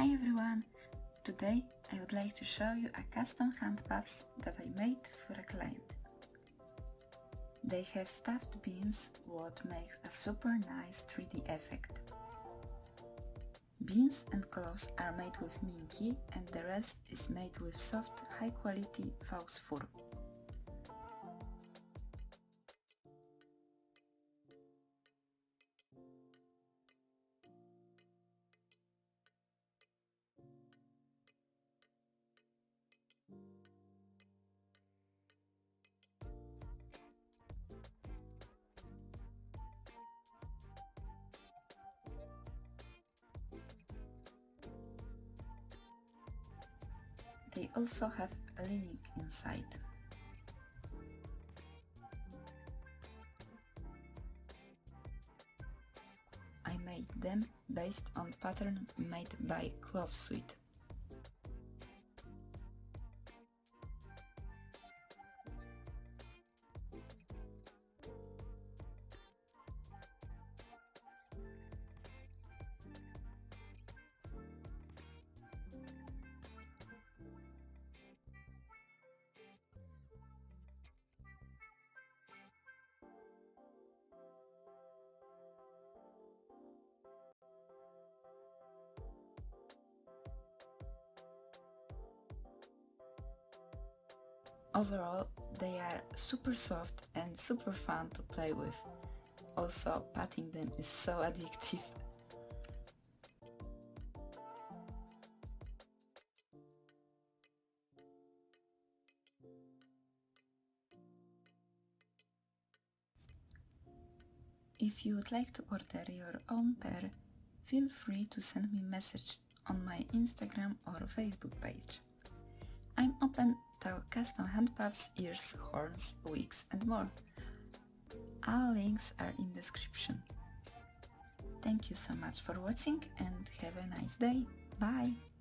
Hi everyone! Today I would like to show you a custom handpaws that I made for a client. They have stuffed beans, what makes a super nice 3D effect. Beans and clothes are made with minky and the rest is made with soft, high quality faux fur. They also have a lining inside. I made them based on pattern made by Cloth Suite. Overall, they are super soft and super fun to play with. Also, patting them is so addictive. If you would like to order your own pair, feel free to send me a message on my Instagram or Facebook page. I'm open to custom handpaws, ears, horns, wigs and more. All links are in description. Thank you so much for watching and have a nice day. Bye!